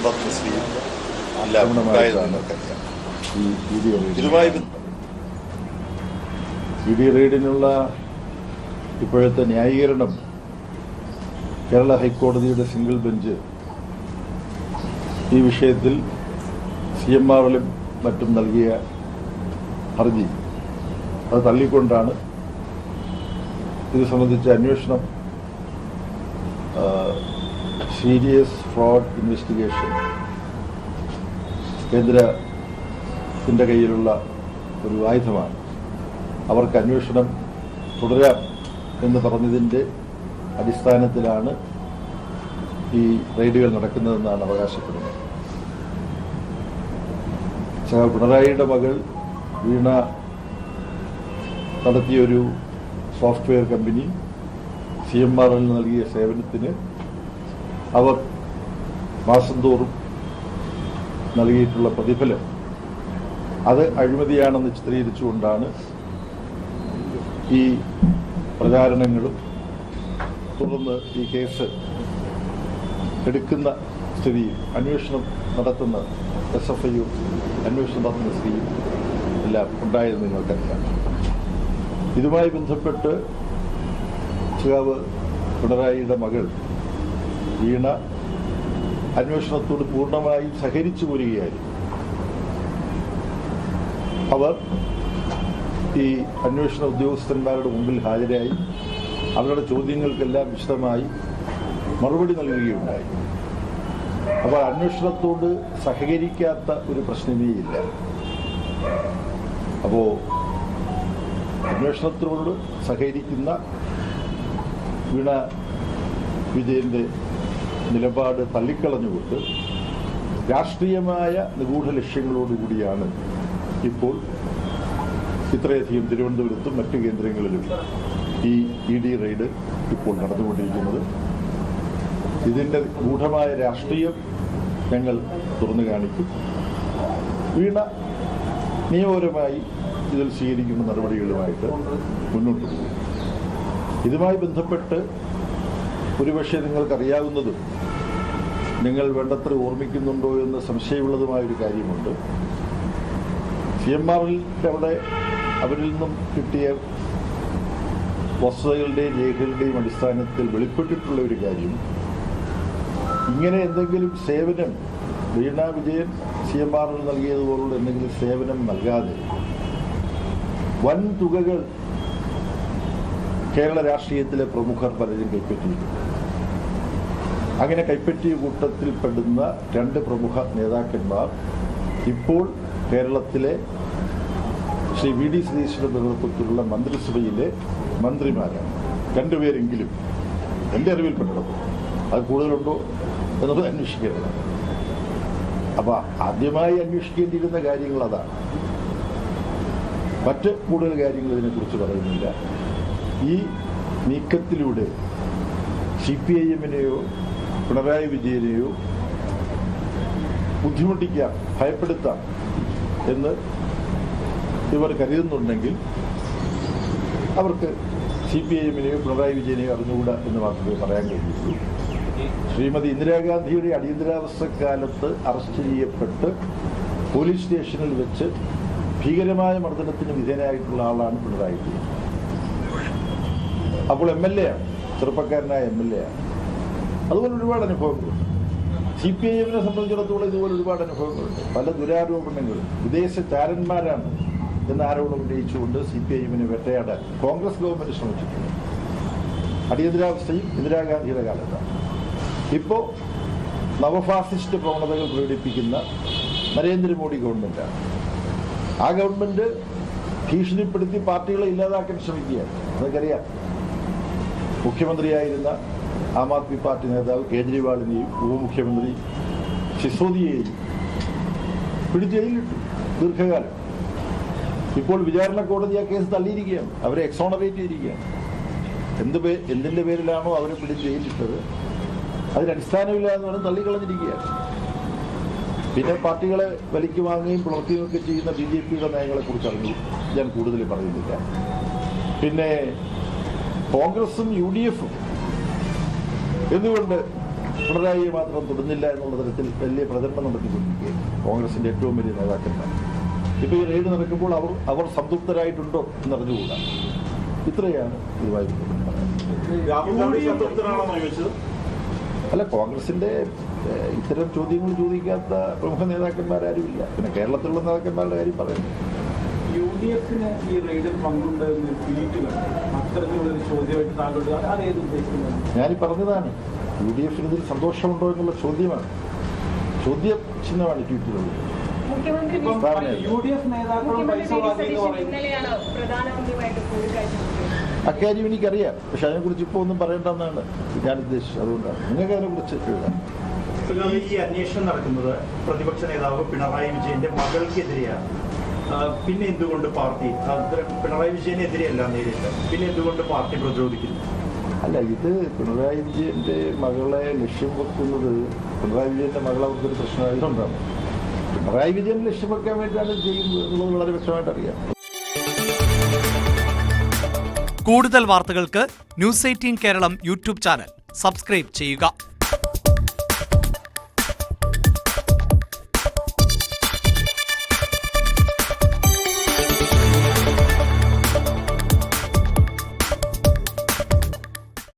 പത്മശ്രീയും എല്ലാം ഇതുമായി ഇഡി റെയ്ഡിനുള്ള ഇപ്പോഴത്തെ ന്യായീകരണം കേരള ഹൈക്കോടതിയുടെ സിംഗിൾ ബെഞ്ച് ഈ വിഷയത്തിൽ CMRലും മറ്റും നൽകിയ ഹർജി അത് തള്ളിക്കൊണ്ടാണ് ഇത് സംബന്ധിച്ച അന്വേഷണം സീരിയസ് ഫ്രോഡ് ഇൻവെസ്റ്റിഗേഷൻ കേന്ദ്രത്തിൻ്റെ കയ്യിലുള്ള ഒരു ആയുധമാണ്. അവർക്ക് അന്വേഷണം തുടരാം എന്ന് പറഞ്ഞതിൻ്റെ അടിസ്ഥാനത്തിലാണ് ഈ റെയ്ഡുകൾ നടക്കുന്നതെന്നാണ് അവകാശപ്പെടുന്നത്. പിണറായിയുടെ മകൾ വീണ നടത്തിയൊരു സോഫ്റ്റ്വെയർ കമ്പനി CMRL നൽകിയ സേവനത്തിന് അവർ മാസം തോറും നൽകിയിട്ടുള്ള പ്രതിഫലം അത് അഴിമതിയാണെന്ന് ചിത്രീകരിച്ചുകൊണ്ടാണ് ഈ പ്രചാരണങ്ങളും തുടർന്ന് ഈ കേസ് എടുക്കുന്ന സ്ഥിതിയും അന്വേഷണം നടത്തുന്ന SFI അന്വേഷണം നടത്തുന്ന സ്ഥിതിയും എല്ലാം ഉണ്ടായെന്ന് നിങ്ങൾക്കറിയാം. ഇതുമായി ബന്ധപ്പെട്ട് പിണറായിയുടെ മകൾ വീണ അന്വേഷണത്തോട് പൂർണ്ണമായും സഹകരിച്ചു പോരുകയായിരുന്നു. അവർ ഈ അന്വേഷണ ഉദ്യോഗസ്ഥന്മാരുടെ മുമ്പിൽ ഹാജരായി അവരുടെ ചോദ്യങ്ങൾക്കെല്ലാം വിശദമായി മറുപടി നൽകുകയുണ്ടായി. അപ്പോൾ അന്വേഷണത്തോട് സഹകരിക്കാത്ത ഒരു പ്രശ്നമേ ഇല്ല. അപ്പോൾ അന്വേഷണത്തോട് സഹകരിക്കുന്ന വീണ വിജയന്റെ നിലപാട് തള്ളിക്കളഞ്ഞുകൊണ്ട് രാഷ്ട്രീയമായ നിഗൂഢ ലക്ഷ്യങ്ങളോടുകൂടിയാണ് ഇപ്പോൾ ഇത്രയധികം തിരുവനന്തപുരത്തും മറ്റു കേന്ദ്രങ്ങളിലും ഈ ED റെയ്ഡ് ഇപ്പോൾ നടന്നുകൊണ്ടിരിക്കുന്നത്. ഇതിൻ്റെ ഗൂഢമായ രാഷ്ട്രീയം ഞങ്ങൾ തുറന്നു കാണിക്കും. വീണ നിയമപരമായി ഇതിൽ സ്വീകരിക്കുന്ന നടപടികളുമായിട്ട് മുന്നോട്ട് പോകും. ഇതുമായി ബന്ധപ്പെട്ട് ഒരുപക്ഷെ നിങ്ങൾക്കറിയാവുന്നതും നിങ്ങൾ വേണ്ടത്ര ഓർമ്മിക്കുന്നുണ്ടോ എന്ന് സംശയമുള്ളതുമായൊരു കാര്യമുണ്ട്. CMRലിൻ്റെ അവിടെ അവരിൽ നിന്നും കിട്ടിയ വസ്തുതകളുടെയും രേഖകളുടെയും അടിസ്ഥാനത്തിൽ വെളിപ്പെട്ടിട്ടുള്ള ഒരു കാര്യം, ഇങ്ങനെ എന്തെങ്കിലും സേവനം വീണ വിജയൻ CMRൽ നൽകിയതുപോലുള്ള എന്തെങ്കിലും സേവനം നൽകാതെ വൻ തുകകൾ കേരള രാഷ്ട്രീയത്തിലെ പ്രമുഖർ പലരും കൈപ്പറ്റിയിട്ടുണ്ട്. അങ്ങനെ കൈപ്പറ്റിയ കൂട്ടത്തിൽപ്പെടുന്ന 2 പ്രമുഖ നേതാക്കന്മാർ ഇപ്പോൾ കേരളത്തിലെ ശ്രീ VD സതീശന്റെ നേതൃത്വത്തിലുള്ള മന്ത്രിസഭയിലെ മന്ത്രിമാരാണ്. 2 പേരെങ്കിലും എൻ്റെ അറിവിൽപ്പെട്ടത്. അത് കൂടുതലുണ്ടോ എന്നത് അന്വേഷിക്കേണ്ടതാണ്. അപ്പോൾ ആദ്യമായി അന്വേഷിക്കേണ്ടിയിരുന്ന കാര്യങ്ങൾ അതാണ്. മറ്റ് കൂടുതൽ കാര്യങ്ങൾ ഇതിനെക്കുറിച്ച് പറയുന്നില്ല. ഈ നീക്കത്തിലൂടെ CPIMനെയോ പിണറായി വിജയനെയോ ബുദ്ധിമുട്ടിക്കാം, ഭയപ്പെടുത്താം എന്ന് ഇവർ കരുതുന്നുണ്ടെങ്കിൽ അവർക്ക് CPIMനെയോ പിണറായി വിജയനെയോ അറിഞ്ഞുകൂടാ എന്ന് മാത്രമേ പറയാൻ കഴിയുള്ളൂ. ശ്രീമതി ഇന്ദിരാഗാന്ധിയുടെ അടിയന്തരാവസ്ഥക്കാലത്ത് അറസ്റ്റ് ചെയ്യപ്പെട്ട് പോലീസ് സ്റ്റേഷനിൽ വെച്ച് ഭീകരമായ മർദ്ദനത്തിന് വിധേയനായിട്ടുള്ള ആളാണ് പിണറായി വിജയൻ. അപ്പോൾ MLA ആണ്, ചെറുപ്പക്കാരനായ MLA ആണ്. അതുപോലെ ഒരുപാട് അനുഭവങ്ങളുണ്ട്. CPIMനെ സംബന്ധിച്ചിടത്തോളം ഇതുപോലെ ഒരുപാട് അനുഭവങ്ങളുണ്ട്. പല ദുരാരോപണങ്ങളും വിദേശ ചാരന്മാരാണ് എന്ന ആരോപണം ഉന്നയിച്ചുകൊണ്ട് CPIMനെ വേട്ടയാടാൻ കോൺഗ്രസ് ഗവൺമെന്റ് ശ്രമിച്ചിട്ടുണ്ട്. അടിയന്തരാവസ്ഥയും ഇന്ദിരാഗാന്ധിയുടെ കാലത്താണ്. ഇപ്പോൾ നവഫാസിസ്റ്റ് പ്രവണതകൾ പ്രകടിപ്പിക്കുന്ന നരേന്ദ്രമോദി ഗവൺമെന്റാണ്. ആ ഗവൺമെന്റ് ഭീഷണിപ്പെടുത്തി പാർട്ടികളെ ഇല്ലാതാക്കാൻ ശ്രമിക്കുകയാണ്. അതൊക്കറിയാം. മുഖ്യമന്ത്രിയായിരുന്ന ആം ആദ്മി പാർട്ടി നേതാവ് കേജ്രിവാളിനെയും ഉപമുഖ്യമന്ത്രി സിസോദിയെയും പിടിച്ച് ജയിലിലിട്ടു ദീർഘകാലം. ഇപ്പോൾ വിചാരണ കോടതി ആ കേസ് തള്ളിയിരിക്കുകയാണ്. അവരെ എക്സോണറേറ്റ് ചെയ്തിരിക്കുകയാണ്. എന്തിന്റെ പേരിലാണോ അവരെ പിടിച്ച് ജയിലിട്ടത് അതിനടിസ്ഥാനമില്ല എന്ന് പറഞ്ഞ് തള്ളിക്കളഞ്ഞിരിക്കുകയാണ്. പിന്നെ പാർട്ടികളെ വലിക്കു വാങ്ങുകയും പിളർത്തുകയൊക്കെ ചെയ്യുന്ന BJPയുടെ നയങ്ങളെക്കുറിച്ച് അറിഞ്ഞു ഞാൻ കൂടുതൽ പറയുന്നില്ല. പിന്നെ കോൺഗ്രസും UDFും എന്തുകൊണ്ട് പിണറായിയെ മാത്രം തൊടുന്നില്ല എന്നുള്ള തരത്തിൽ വലിയ പ്രചരണം നടത്തിക്കൊണ്ടിരിക്കുകയും കോൺഗ്രസിന്റെ ഏറ്റവും വലിയ നേതാക്കന്മാർ ഇപ്പോൾ ഈ റെയ്ഡ് നടക്കുമ്പോൾ അവർ സംതൃപ്തരായിട്ടുണ്ടോ എന്നറിഞ്ഞുകൂടാ. ഇത്രയാണ് ഇതുമായി അല്ല, കോൺഗ്രസിന്റെ ഇത്തരം ചോദ്യങ്ങൾ ചോദിക്കാത്ത പ്രമുഖ നേതാക്കന്മാരാരുമില്ല. പിന്നെ കേരളത്തിലുള്ള നേതാക്കന്മാരുടെ കാര്യം പറയുന്നു. UDF ഈ റെയ്ഡിൽ പങ്കുണ്ടെന്ന് ട്വീറ്റ് അത്തരത്തിലുള്ളൊരു ചോദ്യമായിട്ട് താങ്കളുടെ അതേത് ഉദ്ദേശിക്കുന്നത്? ഞാനീ പറഞ്ഞതാണ്, UDF ഇതിൽ സന്തോഷമുണ്ടോ എന്നുള്ള ചോദ്യമാണ്, ചോദ്യം ചിഹ്നമാണ് ട്വീറ്റിലുള്ളത്. അക്കാര്യം എനിക്കറിയാം, പക്ഷെ അതിനെക്കുറിച്ച് ഇപ്പോൾ ഒന്നും പറയേണ്ടെന്നാണ് ഞാൻ ഉദ്ദേശിച്ചത്. അതുകൊണ്ടാണ് നിങ്ങൾക്ക് അതിനെക്കുറിച്ച് എഴുതാം. ഈ അന്വേഷണം നടക്കുന്നത് പ്രതിപക്ഷ നേതാവ് പിണറായി വിജയന്റെ മകൾക്കെതിരെയാണ്. പിന്നെ എന്തുകൊണ്ട് പാർട്ടി പിണറായി വിജയനെതിരെയല്ല നേരിട്ട്, പിന്നെ എന്തുകൊണ്ട് പാർട്ടി പ്രതിരോധിക്കുന്നു? അല്ല, ഇത് പിണറായി വിജയന്റെ മകളെ ലക്ഷ്യം വെക്കുന്നത് പിണറായി വിജയന്റെ മകൾ അവർക്കൊരു പ്രശ്നമായതുകൊണ്ടാണ്. പിണറായി വിജയൻ ലക്ഷ്യം വെക്കാൻ വേണ്ടിയാണ് ചെയ്യുന്നത് എന്നുള്ളത് വളരെ വ്യക്തമായിട്ട് അറിയാം. കൂടുതൽ വാർത്തകൾക്ക് news 18 Keralam YouTube channel subscribe ചെയ്യുക.